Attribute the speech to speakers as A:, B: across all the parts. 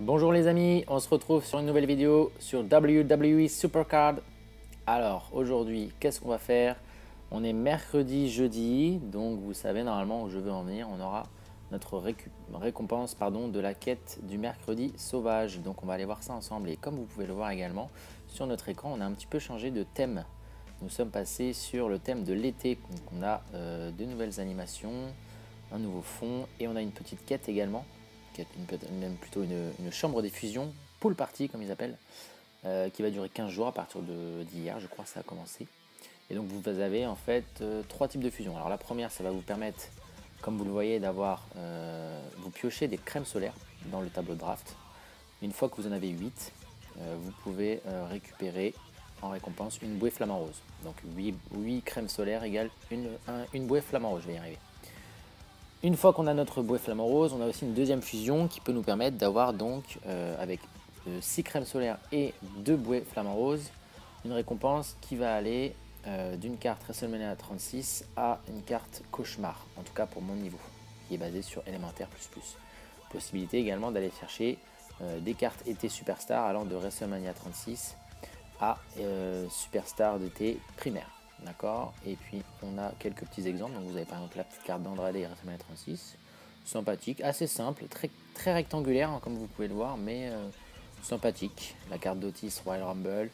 A: Bonjour les amis, on se retrouve sur une nouvelle vidéo sur WWE Supercard. Alors aujourd'hui, qu'est-ce qu'on va faire? On est mercredi, jeudi, donc vous savez normalement où je veux en venir. On aura notre récompense de la quête du mercredi sauvage. Donc on va aller voir ça ensemble. Et comme vous pouvez le voir également sur notre écran, on a un petit peu changé de thème. Nous sommes passés sur le thème de l'été. Donc on a de nouvelles animations, un nouveau fond et on a une petite quête également. Même plutôt une chambre des fusions, pool party comme ils appellent, qui va durer 15 jours à partir d'hier, je crois que ça a commencé. Et donc vous avez en fait trois types de fusions. Alors la première, ça va vous permettre, comme vous le voyez, d'avoir, vous piochez des crèmes solaires dans le tableau de draft. Une fois que vous en avez 8, vous pouvez récupérer en récompense une bouée flamant rose. Donc 8 crèmes solaires égale une bouée flamant rose, je vais y arriver. Une fois qu'on a notre bouée flamant rose, on a aussi une deuxième fusion qui peut nous permettre d'avoir donc, avec 6 crèmes solaires et 2 bouées flamant rose, une récompense qui va aller d'une carte WrestleMania 36 à une carte cauchemar, en tout cas pour mon niveau, qui est basé sur élémentaire++. Possibilité également d'aller chercher des cartes été Superstar allant de WrestleMania 36 à Superstar d'été primaire. D'accord. Et puis on a quelques petits exemples. Donc vous avez par exemple la petite carte d'Andrade et WrestleMania 36. Sympathique, assez simple, très rectangulaire hein, comme vous pouvez le voir, mais sympathique. La carte d'Otis Royal Rumble,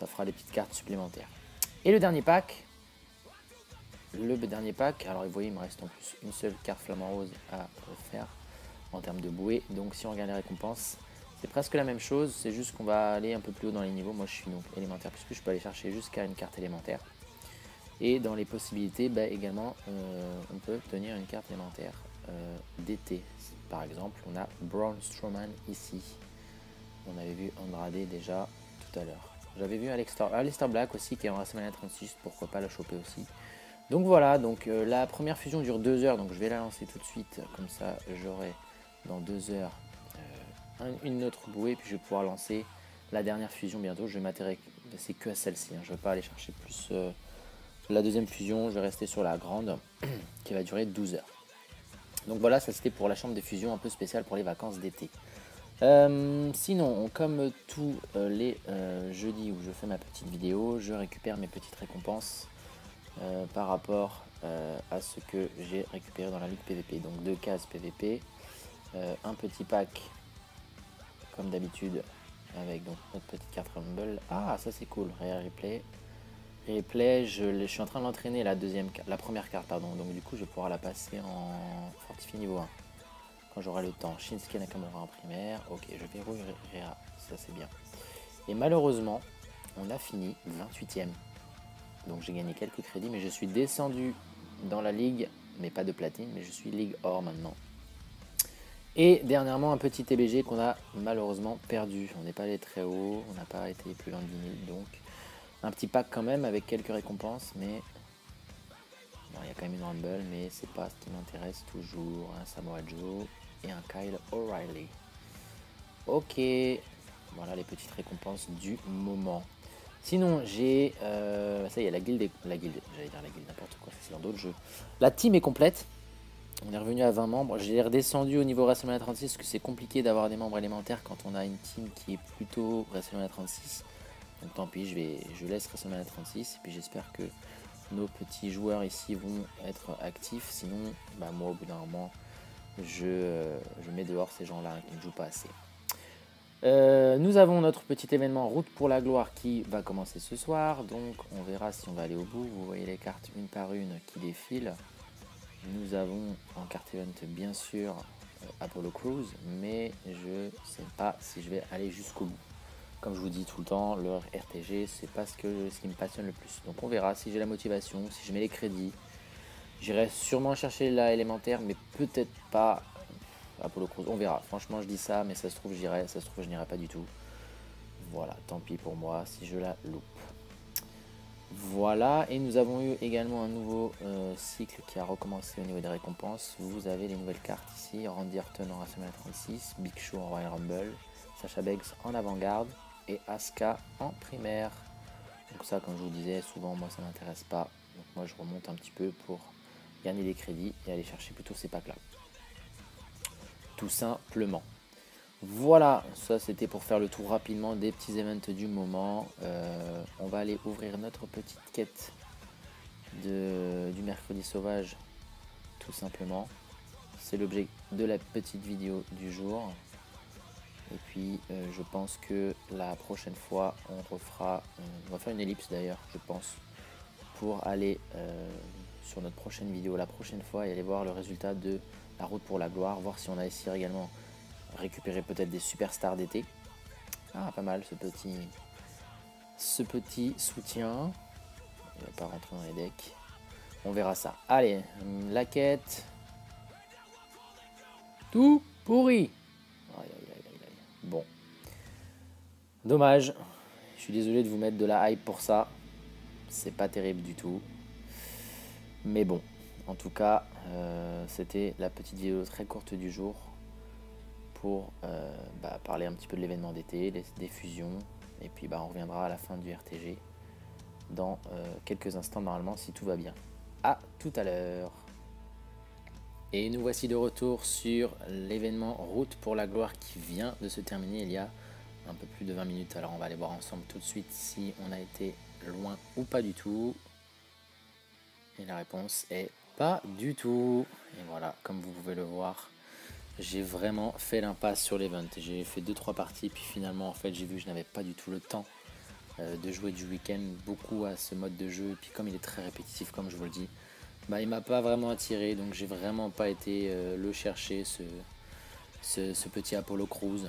A: ça fera des petites cartes supplémentaires. Et le dernier pack, alors vous voyez il me reste en plus une seule carte flamant rose à faire en termes de bouée. Donc si on regarde les récompenses, c'est presque la même chose, c'est juste qu'on va aller un peu plus haut dans les niveaux. Moi je suis donc élémentaire plus, je peux aller chercher jusqu'à une carte élémentaire. Et dans les possibilités, également, on peut obtenir une carte élémentaire d'été. Par exemple, on a Braun Strowman ici. On avait vu Andrade déjà tout à l'heure. J'avais vu Aleister Black aussi qui est en WrestleMania 36, pourquoi pas la choper aussi. Donc voilà, donc la première fusion dure 2 heures, donc je vais la lancer tout de suite. Comme ça, j'aurai dans 2 heures une autre bouée, puis je vais pouvoir lancer la dernière fusion bientôt. Je vais m'intéresser que à celle-ci, hein. Je ne vais pas aller chercher plus... la deuxième fusion, je vais rester sur la grande qui va durer 12 heures. Donc voilà, ça c'était pour la chambre des fusions un peu spéciale pour les vacances d'été. Sinon, comme tous les jeudis où je fais ma petite vidéo, je récupère mes petites récompenses par rapport à ce que j'ai récupéré dans la ligue PVP. Donc 2 cases PVP, un petit pack comme d'habitude avec donc notre petite carte Rumble. Ah, ça c'est cool, Rare Replay, je suis en train de l'entraîner la première carte, pardon. Donc du coup, je vais pouvoir la passer en fortifié niveau 1 quand j'aurai le temps. Shinsuke Nakamura en primaire. Ok, je verrouille Rhea, ça c'est bien. Et malheureusement, on a fini 28ème. Donc j'ai gagné quelques crédits, mais je suis descendu dans la ligue, mais pas de platine, mais je suis ligue or maintenant. Et dernièrement, un petit TBG qu'on a malheureusement perdu. On n'est pas allé très haut, on n'a pas été plus loin de 10 000, donc... un petit pack quand même avec quelques récompenses, mais bon, il y a quand même une Rumble, mais c'est pas ce qui m'intéresse toujours. Un Samoa Joe et un Kyle O'Reilly. Ok, voilà les petites récompenses du moment. Sinon, j'ai ça y est, la guilde, j'allais dire la guilde, n'importe quoi, c'est dans d'autres jeux. La team est complète. On est revenu à 20 membres. J'ai redescendu au niveau WrestleMania 36 parce que c'est compliqué d'avoir des membres élémentaires quand on a une team qui est plutôt WrestleMania 36. Donc tant pis, je laisse WrestleMania 36 et puis j'espère que nos petits joueurs ici vont être actifs. Sinon, moi au bout d'un moment, je mets dehors ces gens-là qui ne jouent pas assez. Nous avons notre petit événement Route pour la gloire qui va commencer ce soir. Donc on verra si on va aller au bout. Vous voyez les cartes une par une qui défilent. Nous avons en carte event bien sûr Apollo Crews, mais je ne sais pas si je vais aller jusqu'au bout. Comme je vous dis tout le temps, leur RTG, c'est pas ce qui me passionne le plus. Donc on verra si j'ai la motivation, si je mets les crédits. J'irai sûrement chercher la élémentaire, mais peut-être pas Apollo Crews. On verra. Franchement, je dis ça, mais ça se trouve, j'irai. Ça se trouve, je n'irai pas du tout. Voilà, tant pis pour moi si je la loupe. Voilà, et nous avons eu également un nouveau cycle qui a recommencé au niveau des récompenses. Vous avez les nouvelles cartes ici. Randy Orton en WrestleMania 36, Big Show en Royal Rumble, Sasha Banks en avant-garde et Asuka en primaire. Donc ça, comme je vous disais, souvent moi ça m'intéresse pas. Donc moi je remonte un petit peu pour gagner des crédits et aller chercher plutôt ces packs là. Tout simplement. Voilà, ça c'était pour faire le tour rapidement des petits events du moment. On va aller ouvrir notre petite quête du mercredi sauvage, tout simplement. C'est l'objet de la petite vidéo du jour. Et puis je pense que la prochaine fois on va faire une ellipse d'ailleurs, je pense, pour aller sur notre prochaine vidéo la prochaine fois et aller voir le résultat de la route pour la gloire, voir si on a essayé également récupérer peut-être des superstars d'été. Ah, pas mal ce petit soutien. Il va pas rentrer dans les decks. On verra ça. Allez, la quête. Tout pourri. Aïe, aïe, aïe, aïe, aïe. Bon. Dommage. Je suis désolé de vous mettre de la hype pour ça. C'est pas terrible du tout. Mais bon. En tout cas, c'était la petite vidéo très courte du jour pour parler un petit peu de l'événement d'été, des fusions. Et puis on reviendra à la fin du RTG dans quelques instants normalement si tout va bien. À tout à l'heure. Et nous voici de retour sur l'événement Route pour la gloire qui vient de se terminer il y a un peu plus de 20 minutes. Alors on va aller voir ensemble tout de suite si on a été loin ou pas du tout. Et la réponse est pas du tout. Et voilà, comme vous pouvez le voir, j'ai vraiment fait l'impasse sur l'event. J'ai fait 2-3 parties, puis finalement en fait j'ai vu que je n'avais pas du tout le temps de jouer du week-end beaucoup à ce mode de jeu. Et puis comme il est très répétitif, comme je vous le dis, il m'a pas vraiment attiré, donc j'ai vraiment pas été le chercher, ce petit Apollo Crews.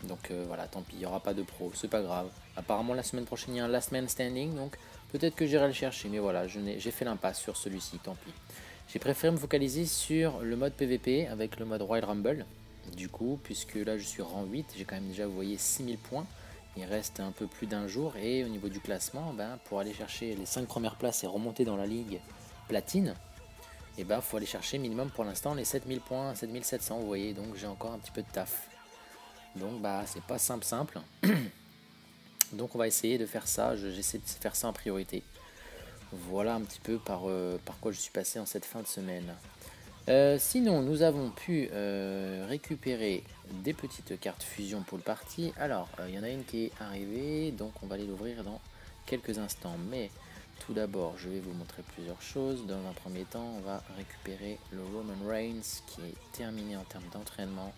A: Donc voilà, tant pis, il n'y aura pas de pro, c'est pas grave. Apparemment la semaine prochaine il y a un last man standing, donc peut-être que j'irai le chercher, mais voilà, j'ai fait l'impasse sur celui-ci, tant pis. J'ai préféré me focaliser sur le mode PVP avec le mode Royal Rumble, du coup, puisque là je suis rang 8, j'ai quand même déjà, vous voyez, 6000 points. Il reste un peu plus d'un jour, et au niveau du classement, pour aller chercher les 5 premières places et remonter dans la ligue platine, et faut aller chercher minimum pour l'instant les 7000 points, 7700, vous voyez, donc j'ai encore un petit peu de taf. Donc c'est pas simple. Donc on va essayer de faire ça, j'essaie de faire ça en priorité. Voilà un petit peu par quoi je suis passé en cette fin de semaine. Sinon nous avons pu récupérer des petites cartes fusion pour le party. Alors il y en a une qui est arrivée, donc on va aller l'ouvrir dans quelques instants. Mais tout d'abord je vais vous montrer plusieurs choses. Dans un premier temps on va récupérer le Roman Reigns qui est terminé en termes d'entraînement.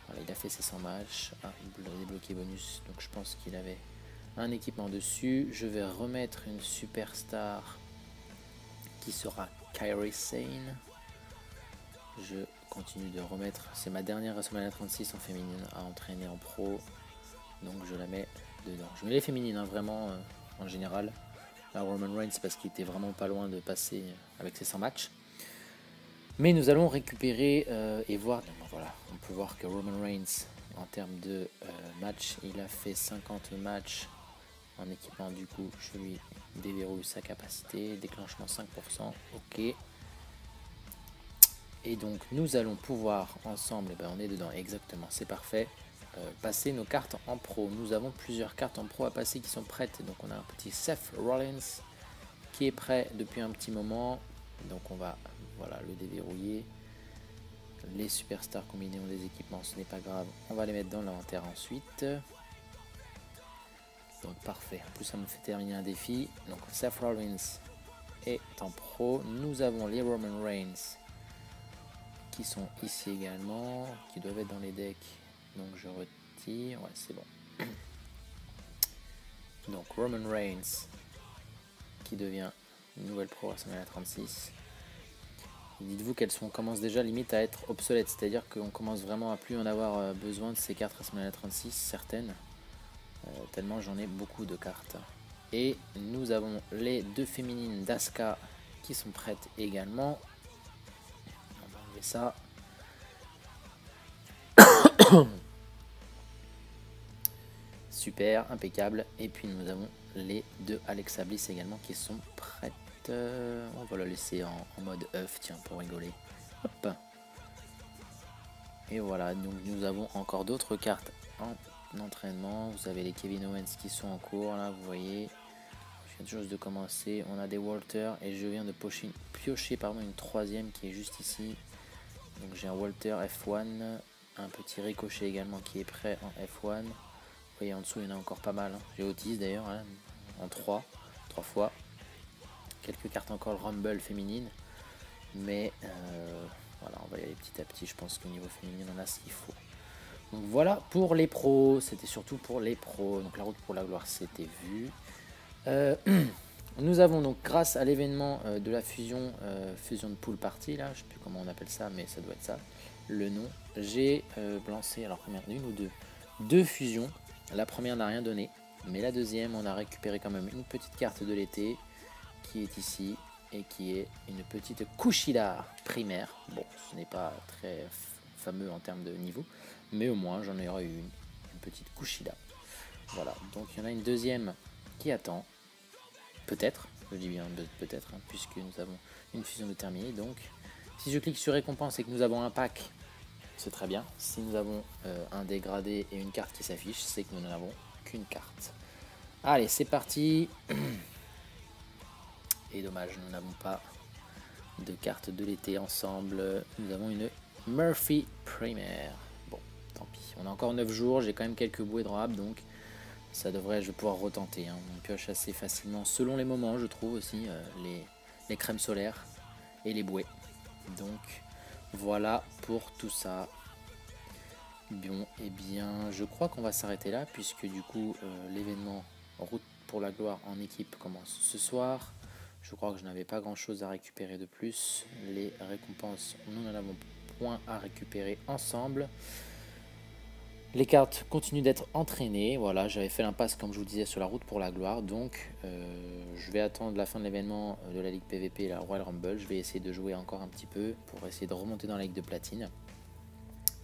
A: Voilà, il a fait ses 100 matchs. Ah, il a débloqué bonus, donc je pense qu'il avait un équipement dessus. Je vais remettre une superstar qui sera Kairi Sane. Je continue de remettre, c'est ma dernière WrestleMania 36 en féminine à entraîner en pro, donc je la mets dedans. Je mets les féminines vraiment en général. La Roman Reigns c'est parce qu'il était vraiment pas loin de passer avec ses 100 matchs. Mais nous allons récupérer et voir, voilà, on peut voir que Roman Reigns en termes de match, il a fait 50 matchs en équipement, du coup je lui déverrouille sa capacité, déclenchement 5%, ok. Et donc nous allons pouvoir ensemble, on est dedans exactement, c'est parfait, passer nos cartes en pro. Nous avons plusieurs cartes en pro à passer qui sont prêtes, donc on a un petit Seth Rollins qui est prêt depuis un petit moment, donc on va le déverrouiller. Les superstars combinés ont des équipements, ce n'est pas grave, on va les mettre dans l'inventaire ensuite. Donc parfait, en plus ça me fait terminer un défi. Donc Seth Rollins est en pro. Nous avons les Roman Reigns qui sont ici également, qui doivent être dans les decks. Donc je retire, ouais c'est bon. Donc Roman Reigns qui devient une nouvelle pro à WrestleMania 36. Dites-vous qu'elles commencent déjà limite à être obsolètes, c'est-à-dire qu'on commence vraiment à plus en avoir besoin de ces cartes WrestleMania 36, certaines, tellement j'en ai beaucoup de cartes. Et nous avons les deux féminines d'Asuka qui sont prêtes également. On va enlever ça. Super, impeccable. Et puis nous avons les deux Alexa Bliss également qui sont prêtes. On va la laisser en mode œuf, tiens, pour rigoler. Hop. Et voilà, donc nous avons encore d'autres cartes en entraînement. Vous avez les Kevin Owens qui sont en cours, là, vous voyez. Je viens toujours de commencer. On a des Walter et je viens de piocher une troisième qui est juste ici. Donc j'ai un Walter F1, un petit ricochet également qui est prêt en F1. Vous voyez en dessous il y en a encore pas mal, hein. J'ai Otis d'ailleurs, hein, en 3 fois. Quelques cartes encore le Rumble féminine. Mais voilà, on va y aller petit à petit, je pense qu'au niveau féminin on a ce qu'il faut. Donc voilà pour les pros, c'était surtout pour les pros. Donc la route pour la gloire c'était vu. Nous avons donc grâce à l'événement de la fusion de pool party, là, je sais plus comment on appelle ça, mais ça doit être ça, le nom. J'ai lancé, alors combien, une ou deux fusions. La première n'a rien donné, mais la deuxième, on a récupéré quand même une petite carte de l'été qui est ici et qui est une petite Kushida primaire. Bon, ce n'est pas très fameux en termes de niveau, mais au moins j'en aurais eu une petite Kushida. Voilà, donc il y en a une deuxième qui attend. Peut-être, je dis bien peut-être, hein, puisque nous avons une fusion de terminée. Donc, si je clique sur récompense et que nous avons un pack, c'est très bien. Si nous avons un dégradé et une carte qui s'affiche, c'est que nous n'en avons qu'une carte. Allez, c'est parti. Et dommage, nous n'avons pas de carte de l'été ensemble. Nous avons une Murphy Primaire. Bon, tant pis. On a encore 9 jours, j'ai quand même quelques bouées de rab, donc ça devrait, je vais pouvoir retenter. Hein. On pioche assez facilement, selon les moments, je trouve aussi, les crèmes solaires et les bouées. Donc, voilà pour tout ça. Bon, et bien, je crois qu'on va s'arrêter là, puisque du coup, l'événement Route pour la gloire en équipe commence ce soir. Je crois que je n'avais pas grand chose à récupérer de plus. Les récompenses, nous n'en avons point à récupérer ensemble. Les cartes continuent d'être entraînées. Voilà, j'avais fait l'impasse comme je vous disais sur la route pour la gloire. Donc je vais attendre la fin de l'événement de la Ligue PVP et la Royal Rumble. Je vais essayer de jouer encore un petit peu pour essayer de remonter dans la Ligue de Platine.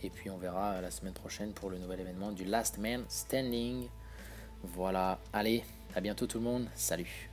A: Et puis on verra la semaine prochaine pour le nouvel événement du Last Man Standing. Voilà, allez, à bientôt tout le monde. Salut!